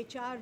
HR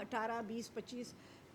18, 20, 25,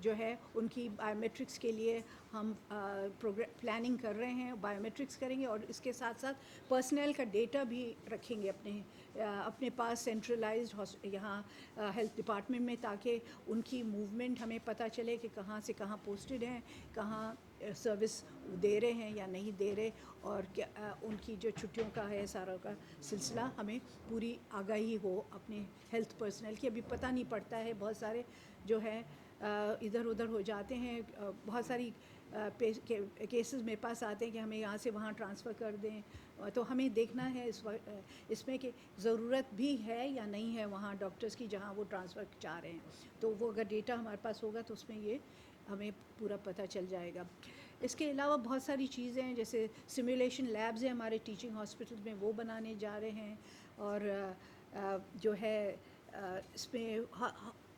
جو ہے ان کی بائیومیٹرکس کے لیے ہم پلاننگ کر رہے ہیں. بائیومیٹرکس کریں گے اور اس کے ساتھ ساتھ پرسنل کا ڈیٹا بھی رکھیں گے اپنے پاس سینٹرلائزڈ یہاں ہیلتھ ڈپارٹمنٹ میں, تاکہ ان کی موومنٹ ہمیں پتہ چلے کہ کہاں سے کہاں پوسٹڈ ہیں, کہاں سروس دے رہے ہیں یا نہیں دے رہے, اور کیا ان کی جو چھٹیوں کا ہے سارا کا سلسلہ ہمیں پوری آگاہی ہو اپنے ہیلتھ پرسنل کی. ابھی پتہ نہیں پڑتا ہے, بہت سارے جو ہے ادھر ادھر ہو جاتے ہیں, بہت ساری کیسز میرے پاس آتے ہیں کہ ہمیں یہاں سے وہاں ٹرانسفر کر دیں, تو ہمیں دیکھنا ہے اس میں کہ ضرورت بھی ہے یا نہیں ہے وہاں ڈاکٹرز کی جہاں وہ ٹرانسفر چاہ رہے ہیں. تو وہ اگر ڈیٹا ہمارے پاس ہوگا تو اس میں یہ ہمیں پورا پتہ چل جائے گا. اس کے علاوہ بہت ساری چیزیں ہیں, جیسے سمیولیشن لیبز ہیں ہمارے ٹیچنگ ہاسپٹل میں, وہ بنانے جا رہے ہیں. اور جو ہے اس میں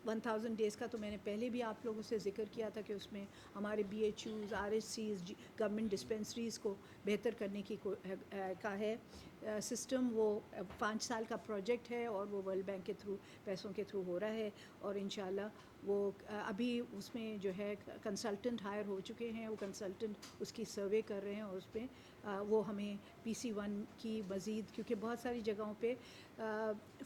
1000 ڈیز کا تو میں نے پہلے بھی آپ لوگوں سے ذکر کیا تھا کہ اس میں ہمارے B H Us, R S Cs, government dispensaries کو بہتر کرنے کی کا ہے سسٹم. وہ 5 سال کا پروجیکٹ ہے اور وہ ورلڈ بینک کے تھرو پیسوں کے تھرو ہو رہا ہے, اور انشاءاللہ وہ ابھی اس میں جو ہے کنسلٹنٹ ہائر ہو چکے ہیں, وہ کنسلٹنٹ اس کی سروے کر رہے ہیں, اور اس پہ وہ ہمیں PC1 کی مزید, کیونکہ بہت ساری جگہوں پہ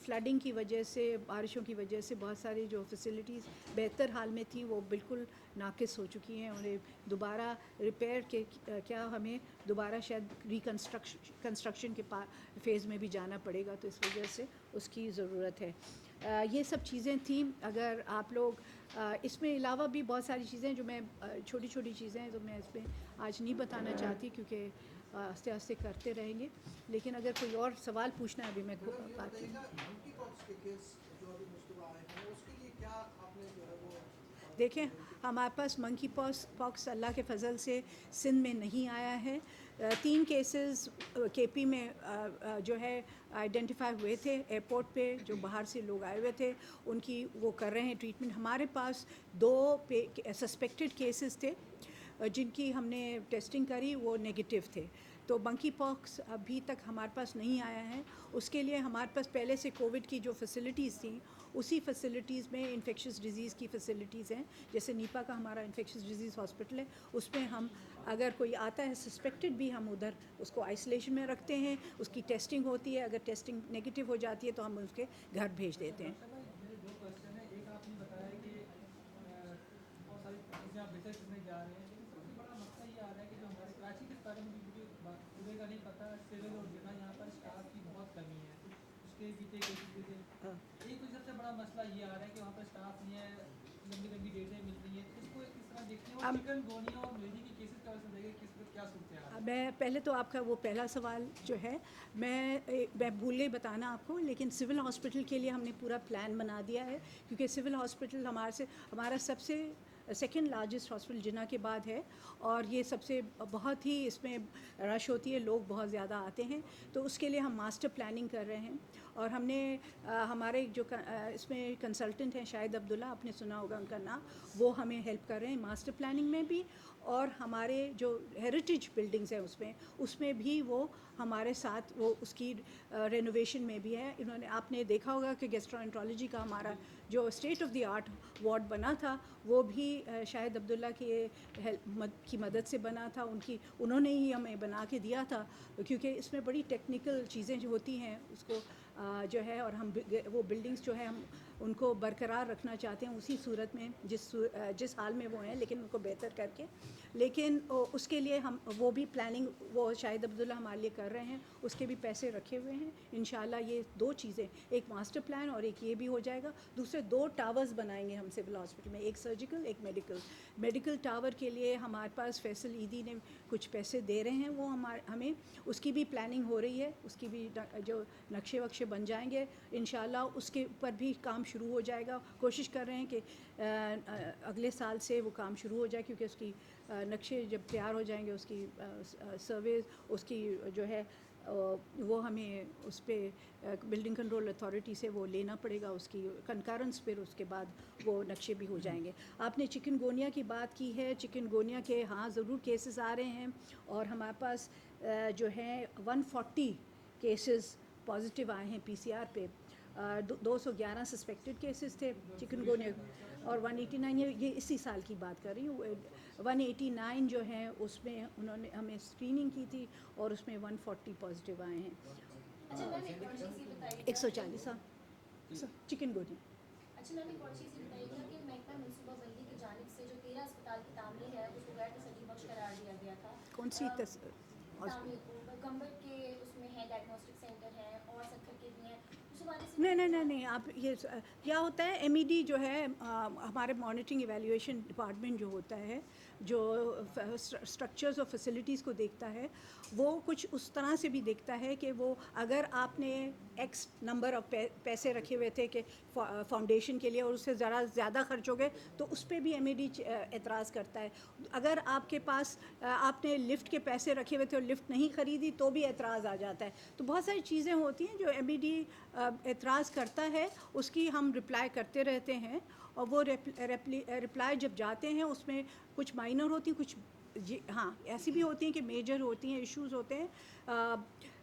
فلڈنگ کی وجہ سے, بارشوں کی وجہ سے بہت ساری جو فیسلٹیز بہتر حال میں تھیں وہ بالکل ناقص ہو چکی ہیں. انہیں دوبارہ ریپیئر کے کیا ہمیں دوبارہ شاید کنسٹرکشن کے فیز میں بھی جانا پڑے گا, تو اس وجہ سے اس کی ضرورت ہے. یہ سب چیزیں تھیں. اگر آپ لوگ اس میں علاوہ بھی بہت ساری چیزیں جو میں چھوٹی چھوٹی چیزیں ہیں تو میں اس میں آج نہیں بتانا چاہتی, کیونکہ آہستہ آہستہ کرتے رہیں گے. لیکن اگر کوئی اور سوال پوچھنا ہے ابھی میں بات دیکھیں, ہمارے پاس منکی پاکس اللہ کے فضل سے سندھ میں نہیں آیا ہے. 3 کیسز KP میں جو ہے آئیڈینٹیفائی ہوئے تھے ایئرپورٹ پہ, جو باہر سے لوگ آئے ہوئے تھے, ان کی وہ کر رہے ہیں ٹریٹمنٹ. ہمارے پاس 2 سسپیکٹڈ کیسز تھے جن کی ہم نے ٹیسٹنگ کری, وہ نگیٹو تھے. تو منکی پاکس ابھی تک ہمارے پاس نہیں آیا ہے. اس کے لیے ہمارے پاس پہلے سے کووڈ کی جو فیسلٹیز تھیں اسی فیسلٹیز میں انفیکشس ڈیزیز کی فیسلٹیز ہیں, جیسے نیپا کا ہمارا انفیکشس ڈیزیز ہاسپٹل ہے, اس میں ہم اگر کوئی آتا ہے سسپیکٹڈ بھی ہم ادھر اس کو آئسولیشن میں رکھتے ہیں, اس کی ٹیسٹنگ ہوتی ہے, اگر ٹیسٹنگ نگیٹو ہو جاتی ہے تو ہم اس کے گھر بھیج دیتے ہیں. میرے 2 کوشچن ہیں. ایک آپ نے بتایا کہ بہت ساری چیزیں آپ بہتر کرنے جا رہے ہیں, لیکن سب سے بڑا مسئلہ یہ آ رہا ہے کہ جو ہمارے کراچی کے بارے میں مجھے پورے کا نہیں پتہ, سول اور جگہ یہاں پر اسٹاف کی بہت کمی ہے. اس کے پیچھے کیسز تھے. ایک تو سب سے بڑا مسئلہ یہ آ رہا ہے کہ وہاں پر اسٹاف نہیں ہے, لمبی لمبی ڈیٹیں مل رہی ہیں, اس کو کس طرح دیکھتے ہیں. اور چکن گونیا اور ملیری کی کیسز کا وجہ سے دیکھیں کس وقت کیا صورتحال ہے. میں پہلے تو آپ کا وہ پہلا سوال جو ہے میں بھول گئی بتانا آپ کو, لیکن سول ہاسپٹل کے لیے ہم نے پورا پلان بنا دیا ہے, کیونکہ سول ہاسپٹل ہمارا سب سے سیکنڈ لارجسٹ ہاسپٹل جنہ کے بعد ہے, اور یہ سب سے بہت ہی اس میں رش ہوتی ہے, لوگ بہت زیادہ آتے ہیں. تو اس کے لیے ہم ماسٹر پلاننگ کر رہے ہیں, اور ہم نے ہمارے جو اس میں کنسلٹنٹ ہیں شاہد عبداللہ, آپ نے سنا ہوگا ان کا نام, وہ ہمیں ہیلپ کر رہے ہیں ماسٹر پلاننگ میں بھی, اور ہمارے جو ہیریٹیج بلڈنگز ہیں اس میں بھی وہ ہمارے ساتھ وہ اس کی رینوویشن میں بھی ہے. انہوں نے, آپ نے دیکھا ہوگا کہ گیسٹرونٹرولوجی کا ہمارا جو state of the art ward بنا تھا وہ بھی شاہد عبداللہ کی مدد سے بنا تھا. انہوں نے ہی ہمیں بنا کے دیا تھا, کیونکہ اس میں بڑی ٹیکنیکل چیزیں جو ہوتی ہیں اس کو جو ہے, اور ہم وہ بلڈنگز جو ہے ہم ان کو برقرار رکھنا چاہتے ہیں اسی صورت میں جس حال میں وہ ہیں, لیکن ان کو بہتر کر کے. لیکن اس کے لیے ہم وہ بھی پلاننگ وہ شاہد عبداللہ ہمارے لیے کر رہے ہیں, اس کے بھی پیسے رکھے ہوئے ہیں. انشاءاللہ یہ 2 چیزیں, ایک ماسٹر پلان اور ایک یہ بھی ہو جائے گا. دوسرے 2 ٹاورز بنائیں گے ہم سول ہاسپٹل میں, ایک سرجیکل ایک میڈیکل ٹاور کے لیے ہمارے پاس فیصل ایدی نے کچھ پیسے دے رہے ہیں, وہ ہمیں اس کی بھی پلاننگ ہو رہی ہے, اس کی بھی جو نقشے وقشے بن جائیں گے انشاءاللہ اس کے اوپر بھی کام شروع ہو جائے گا. کوشش کر رہے ہیں کہ اگلے سال سے وہ کام شروع ہو جائے, کیونکہ اس کی نقشے جب تیار ہو جائیں گے, اس کی سروے اس کی جو ہے وہ ہمیں اس پہ بلڈنگ کنٹرول اتھارٹی سے وہ لینا پڑے گا, اس کی کنکرنس, پھر اس کے بعد وہ نقشے بھی ہو جائیں گے. آپ نے چکن گونیا کی بات کی ہے, چکن گونیا کے ہاں ضرور کیسز آ رہے ہیں, اور ہمارے پاس جو ہیں 140 کیسز پازیٹیو آئے ہیں PCR پہ, 211 سسپیکٹڈ کیسز تھے چکن گونیا اور 189 یہ اسی سال کی بات کر رہی ہوں. 189 جو ہیں اس میں انہوں نے ہمیں اسکریننگ کی تھی اور اس میں 140 پازیٹیو آئے ہیں. اچھا میم ایک اور چیز یہ بتائیے 140 چکن گونیا. اچھا میم ایک اور چیز یہ بتائیے گا کہ محکمہ منصوبہ بندی کی جانب سے جو 13 اسپتال کی تعمیر ہے اس کو غیر تسلی بخش قرار دیا گیا تھا. کون سی تعمیر گمبٹ کے اس میں ہے ڈائگنوسٹک سینٹر ہے اور سکھر کے بھی ہیں اس حوالے سے نہیں آپ یہ کیا ہوتا ہے ایم ای ڈی جو ہے ہمارے مانیٹرنگ ایویلیویشن ڈپارٹمنٹ جو ہوتا ہے جو اسٹرکچرز اور فیسلٹیز کو دیکھتا ہے وہ کچھ اس طرح سے بھی دیکھتا ہے کہ وہ اگر آپ نے ایکس نمبر آف پیسے رکھے ہوئے تھے کہ فاؤنڈیشن کے لیے اور اس سے ذرا زیادہ خرچ ہو گئے تو اس پہ بھی ایم ای ڈی اعتراض کرتا ہے. اگر آپ کے پاس آپ نے لفٹ کے پیسے رکھے ہوئے تھے اور لفٹ نہیں خریدی تو بھی اعتراض آ جاتا ہے. تو بہت ساری چیزیں ہوتی ہیں جو ایم ای ڈی اعتراض کرتا ہے اس کی ہم رپلائی کرتے رہتے ہیں اور وہ رپلائی جب جاتے ہیں اس میں کچھ مائنر ہوتی ہیں کچھ ہاں ایسی بھی ہوتی ہیں کہ میجر ہوتی ہیں ایشوز ہوتے ہیں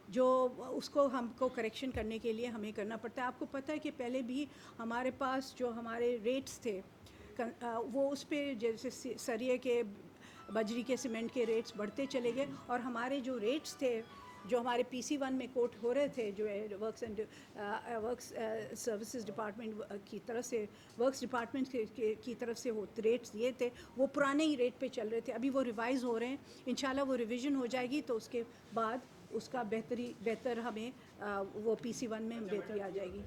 جو اس کو ہم کو کریکشن کرنے کے لیے ہمیں کرنا پڑتا ہے. آپ کو پتہ ہے کہ پہلے بھی ہمارے پاس جو ہمارے ریٹس تھے وہ اس پہ جیسے سریے کے بجری کے سیمنٹ کے ریٹس بڑھتے چلے گئے اور ہمارے جو ریٹس تھے جو ہمارے پی سی 1 میں کوٹ ہو رہے تھے جو ورکس سروسز ڈپارٹمنٹ کی طرف سے ورکس ڈپارٹمنٹ کی طرف سے وہ ریٹس دیے تھے وہ پرانے ہی ریٹ پہ چل رہے تھے. ابھی وہ ریوائز ہو رہے ہیں انشاءاللہ وہ ریویژن ہو جائے گی تو اس کے بعد اس کا بہتر ہمیں وہ پی سی 1 میں بہتری آ جائے گی.